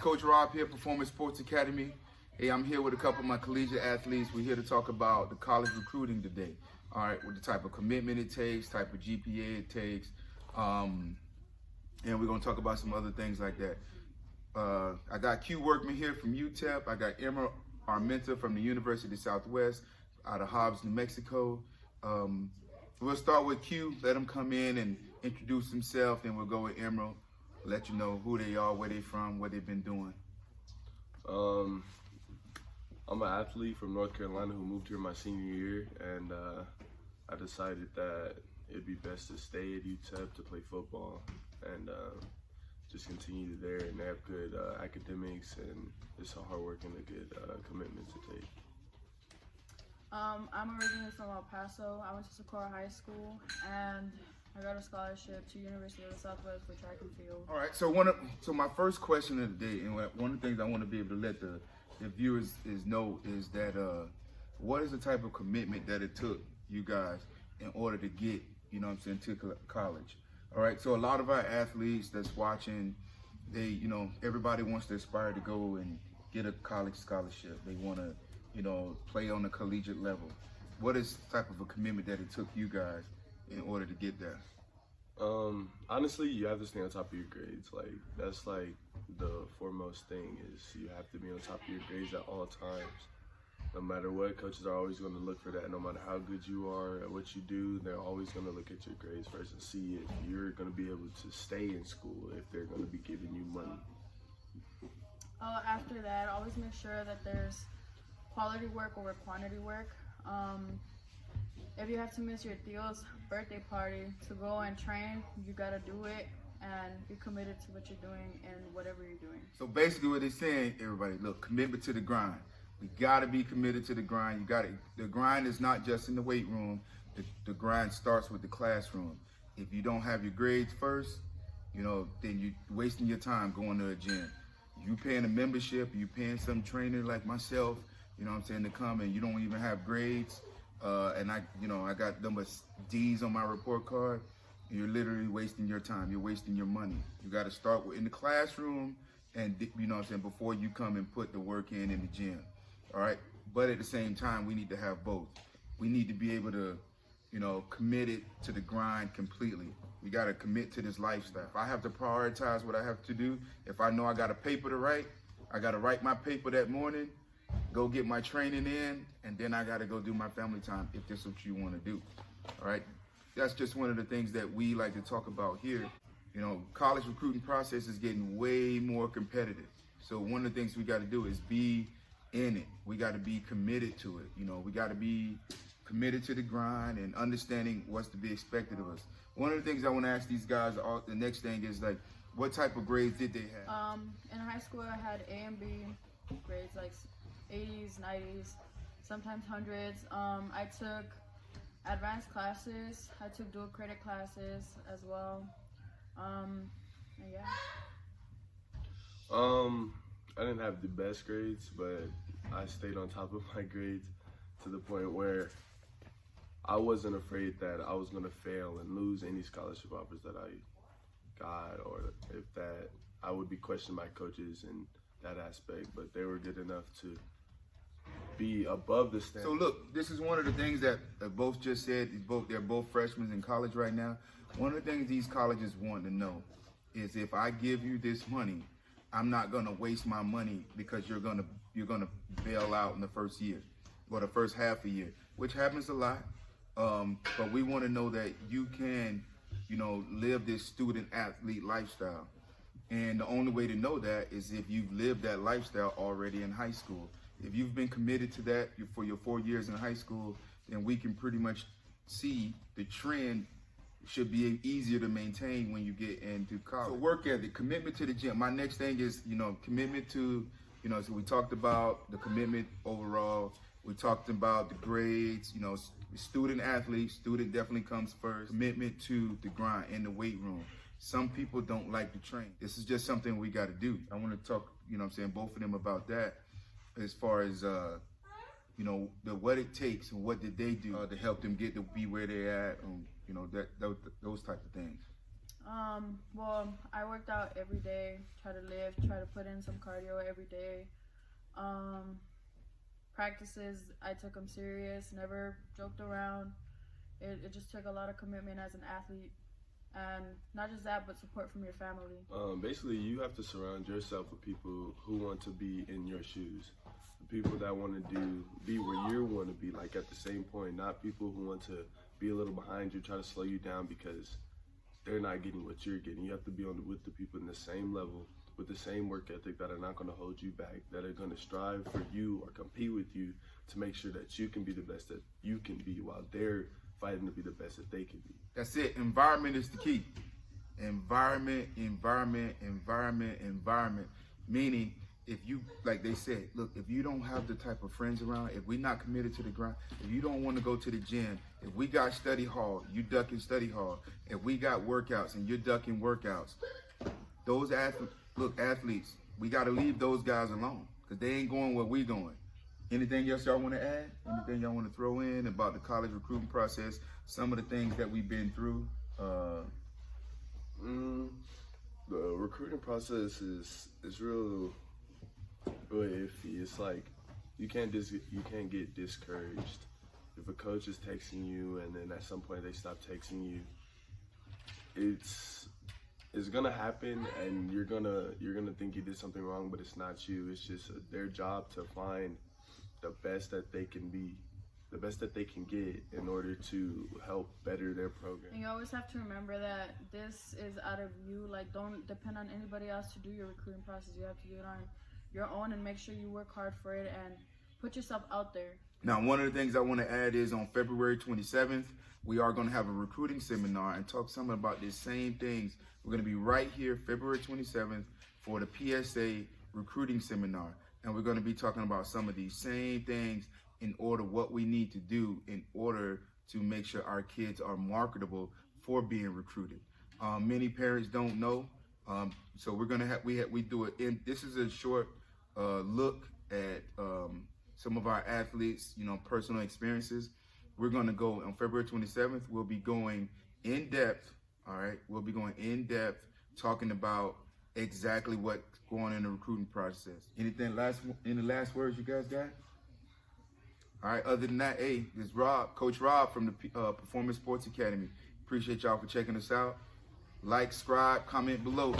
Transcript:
Coach Rob here, Performance Sports Academy. Hey, I'm here with a couple of my collegiate athletes. We're here to talk about the college recruiting today. All right, with the type of commitment it takes, type of GPA it takes, and we're gonna talk about some other things like that. I got Q Workman here from UTEP. I got Emerald Armenta from the University of Southwest out of Hobbs, New Mexico. We'll start with Q, let him come in and introduce himself, then we'll go with Emerald, let you know who they are, where they're from, what they've been doing. I'm an athlete from North Carolina who moved here my senior year, and I decided that it'd be best to stay at UTEP to play football and just continue there. And they have good academics, and it's a hard work and a good commitment to take. I'm originally from El Paso. I went to Socorro High School, and I got a scholarship to University of the Southwest for track and field. All right, so my first question of the day, and one of the things I want to be able to let the viewers know is that what is the type of commitment that it took you guys in order to get, you know what I'm saying, to college? All right, so a lot of our athletes that's watching, they, you know, everybody wants to aspire to go and get a college scholarship. They want to, you know, play on a collegiate level. What is the type of a commitment that it took you guys in order to get there? Honestly, you have to stay on top of your grades. Like, that's like the foremost thing, is you have to be on top of your grades at all times. No matter what, coaches are always going to look for that. No matter how good you are at what you do, they're always going to look at your grades first and see if you're going to be able to stay in school, if they're going to be giving you money. After that, always make sure that there's quality work over quantity work. If you have to miss your Theo's birthday party to go and train, you gotta do it and be committed to what you're doing and whatever you're doing. So basically what they're saying, everybody, look, commitment to the grind. We gotta be committed to the grind. The grind is not just in the weight room. The grind starts with the classroom. If you don't have your grades first, you know, then you're wasting your time going to a gym. You paying a membership, you paying some trainer like myself, you know what I'm saying, to come, and you don't even have grades. And I got number D's on my report card. You're literally wasting your time. You're wasting your money. You got to start in the classroom, and you know what I'm saying, before you come and put the work in the gym. All right. But at the same time, we need to have both. We need to be able to, you know, commit it to the grind completely. We got to commit to this lifestyle. If I have to prioritize what I have to do, if I know I got a paper to write, I got to write my paper that morning, go get my training in, and then I got to go do my family time if this is what you want to do. All right. That's just one of the things that we like to talk about here. You know, college recruiting process is getting way more competitive. So one of the things we got to do is be in it. We got to be committed to it. You know, we got to be committed to the grind and understanding what's to be expected of us. One of the things I want to ask these guys, the next thing is, like, what type of grades did they have? In high school, I had A and B grades, like 80s, 90s, sometimes 100s. I took advanced classes. I took dual credit classes as well. And yeah. I didn't have the best grades, but I stayed on top of my grades to the point where I wasn't afraid that I was going to fail and lose any scholarship offers that I got, or if that I would be questioned by coaches in that aspect, but they were good enough to be above the standard. So look, this is one of the things that both just said. They're both freshmen in college right now. One of the things these colleges want to know is, if I give you this money, I'm not gonna waste my money because you're gonna bail out in the first year or the first half a year, which happens a lot. But we want to know that you can, you know, live this student athlete lifestyle. And the only way to know that is if you've lived that lifestyle already in high school. If you've been committed to that for your 4 years in high school, then we can pretty much see the trend should be easier to maintain when you get into college. So work ethic, commitment to the gym. My next thing is, you know, commitment to, you know, so we talked about the commitment overall. We talked about the grades, you know, student athlete, student definitely comes first. Commitment to the grind in the weight room. Some people don't like to train. This is just something we got to do. I want to talk, you know what I'm saying, both of them about that, as far as, you know, what it takes and what did they do to help them get to be where they're at, and, you know, those type of things. Well, I worked out every day, try to lift, try to put in some cardio every day. Practices, I took them serious, never joked around. It just took a lot of commitment as an athlete. And not just that, but support from your family. Basically, you have to surround yourself with people who want to be in your shoes. The people that want to be where you want to be, like at the same point, not people who want to be a little behind you, try to slow you down because they're not getting what you're getting. You have to be with the people in the same level, with the same work ethic that are not going to hold you back, that are going to strive for you or compete with you to make sure that you can be the best that you can be while they're fighting to be the best that they can be. That's it. Environment is the key. Environment, environment, environment, environment. Meaning, if you, like they said, look, if you don't have the type of friends around, if we're not committed to the grind, if you don't want to go to the gym, if we got study hall, you ducking study hall. If we got workouts and you're ducking workouts, those athletes, we got to leave those guys alone because they ain't going where we going. Anything else y'all want to add? Anything y'all want to throw in about the college recruiting process? Some of the things that we've been through? The recruiting process is real iffy. It's like you can't get discouraged if a coach is texting you and then at some point they stop texting you. It's gonna happen and you're gonna think you did something wrong, but it's not you. It's just their job to find the best that they can be, the best that they can get in order to help better their program. And you always have to remember that this is out of you. Like, don't depend on anybody else to do your recruiting process. You have to do it on your own and make sure you work hard for it and put yourself out there. Now, one of the things I want to add is on February 27th, we are going to have a recruiting seminar and talk some about these same things. We're going to be right here February 27th for the PSA Recruiting Seminar. And we're going to be talking about some of these same things in order what we need to do in order to make sure our kids are marketable for being recruited. Many parents don't know. So we're going to have, we do it. And this is a short look at some of our athletes, personal experiences. We're going to go on February 27th. We'll be going in depth. All right. We'll be going in depth talking about exactly what's going on in the recruiting process. Any last words you guys got? All right. Other than that, hey, this is Coach Rob from the Performance Sports Academy. Appreciate y'all for checking us out. Like, subscribe, comment below.